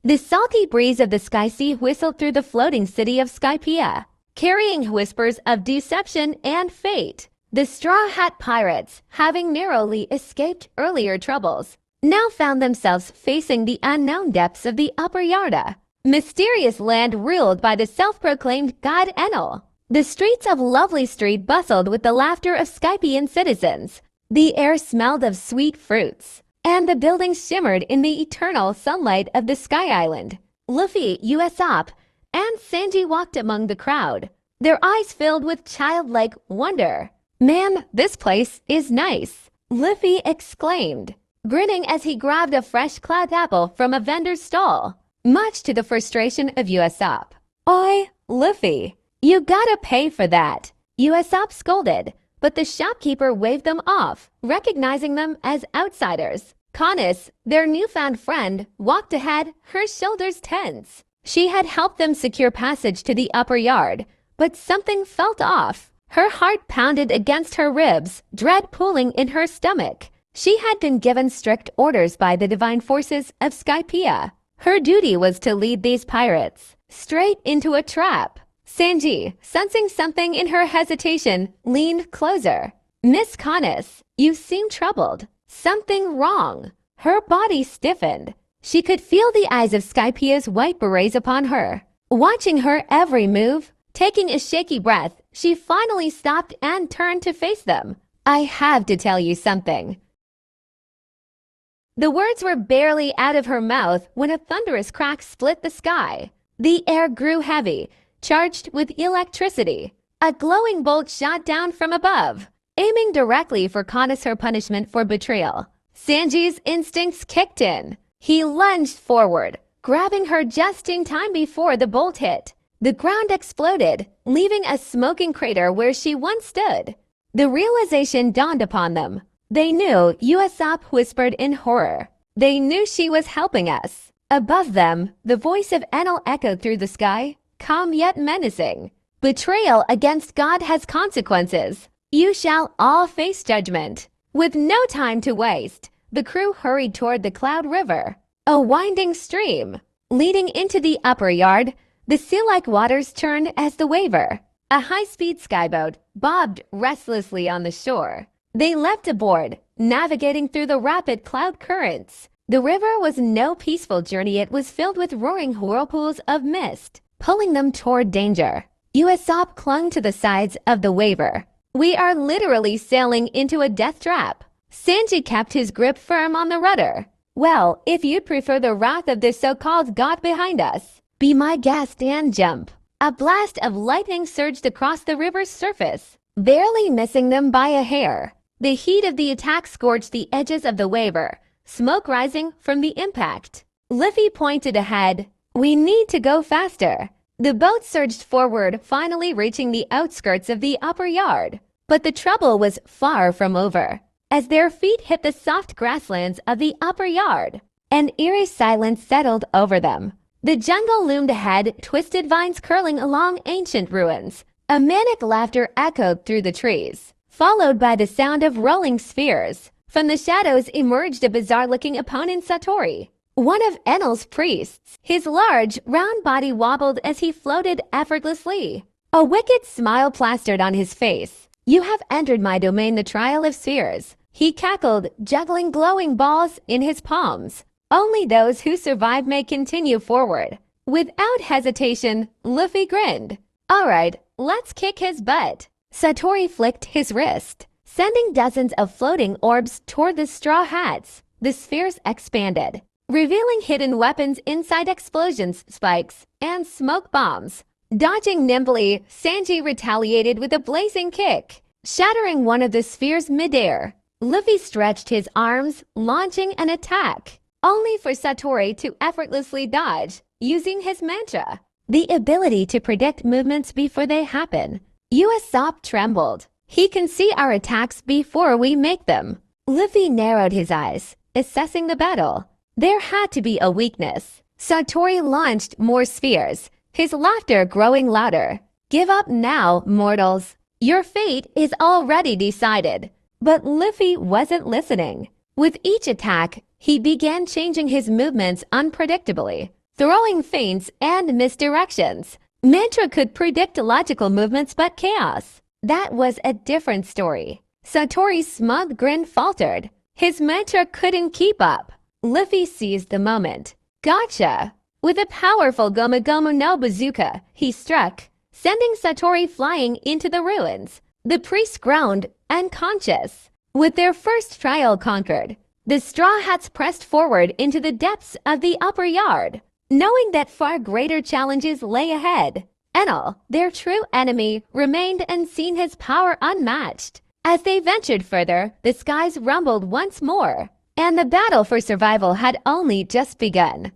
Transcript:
The salty breeze of the sky sea whistled through the floating city of Skypiea, carrying whispers of deception and fate. The Straw Hat Pirates, having narrowly escaped earlier troubles, now found themselves facing the unknown depths of the Upper Yarda, mysterious land ruled by the self-proclaimed god Enel. The streets of Lovely Street bustled with the laughter of Skypian citizens. The air smelled of sweet fruits, and the buildings shimmered in the eternal sunlight of the Sky Island. Luffy, Usopp, and Sanji walked among the crowd, their eyes filled with childlike wonder. "Man, this place is nice," Luffy exclaimed, grinning as he grabbed a fresh cloud apple from a vendor's stall, much to the frustration of Usopp. "Oi, Luffy, you gotta pay for that," Usopp scolded, but the shopkeeper waved them off, recognizing them as outsiders. Connis, their newfound friend, walked ahead, her shoulders tense. She had helped them secure passage to the upper yard, but something felt off. Her heart pounded against her ribs, dread pooling in her stomach. She had been given strict orders by the divine forces of Skypiea. Her duty was to lead these pirates straight into a trap. Sanji, sensing something in her hesitation, leaned closer. "Miss Connis, you seem troubled. Something wrong." Her body stiffened. She could feel the eyes of Skypiea's white berets upon her, watching her every move. Taking a shaky breath, she finally stopped and turned to face them. "I have to tell you something." The words were barely out of her mouth when a thunderous crack split the sky. The air grew heavy, charged with electricity. A glowing bolt shot down from above, aiming directly for Connis, her punishment for betrayal. Sanji's instincts kicked in. He lunged forward, grabbing her just in time before the bolt hit. The ground exploded, leaving a smoking crater where she once stood. The realization dawned upon them. They knew, Usopp whispered in horror. They knew she was helping us. Above them, the voice of Enel echoed through the sky, calm yet menacing. "Betrayal against God has consequences. You shall all face judgment." With no time to waste, the crew hurried toward the Cloud River, a winding stream leading into the upper yard. The sea-like waters turned as the Waver, a high-speed skyboat, bobbed restlessly on the shore. They leapt aboard, navigating through the rapid cloud currents. The river was no peaceful journey. It was filled with roaring whirlpools of mist, pulling them toward danger. Usopp clung to the sides of the Waver. "We are literally sailing into a death trap." Sanji kept his grip firm on the rudder. "Well, if you'd prefer the wrath of this so-called god behind us, be my guest and jump." A blast of lightning surged across the river's surface, barely missing them by a hair. The heat of the attack scorched the edges of the Waver, smoke rising from the impact. Luffy pointed ahead. "We need to go faster." The boat surged forward, finally reaching the outskirts of the upper yard. But the trouble was far from over. As their feet hit the soft grasslands of the upper yard, an eerie silence settled over them. The jungle loomed ahead, twisted vines curling along ancient ruins. A manic laughter echoed through the trees, followed by the sound of rolling spheres. From the shadows emerged a bizarre-looking opponent, Satori, one of Enel's priests. His large, round body wobbled as he floated effortlessly. A wicked smile plastered on his face. "You have entered my domain, the Trial of Spheres," he cackled, juggling glowing balls in his palms. "Only those who survive may continue forward." Without hesitation, Luffy grinned. "All right, let's kick his butt." Satori flicked his wrist, sending dozens of floating orbs toward the Straw Hats. The spheres expanded, revealing hidden weapons inside explosions, spikes, and smoke bombs. Dodging nimbly, Sanji retaliated with a blazing kick, shattering one of the spheres midair. Luffy stretched his arms, launching an attack, only for Satori to effortlessly dodge, using his mantra, the ability to predict movements before they happen. Usopp trembled. "He can see our attacks before we make them." Luffy narrowed his eyes, assessing the battle. There had to be a weakness. Satori launched more spheres, his laughter growing louder. "Give up now, mortals. Your fate is already decided." But Luffy wasn't listening. With each attack, he began changing his movements unpredictably. throwing feints and misdirections. Mantra could predict logical movements but chaos. That was a different story. Satori's smug grin faltered. His mantra couldn't keep up. Luffy seized the moment. Gotcha! With a powerful Gomu Gomu no bazooka, he struck, sending Satori flying into the ruins. The priests groaned, unconscious. With their first trial conquered, the Straw Hats pressed forward into the depths of the upper yard, knowing that far greater challenges lay ahead. Enel, their true enemy, remained and seen his power unmatched. As they ventured further, the skies rumbled once more, and the battle for survival had only just begun.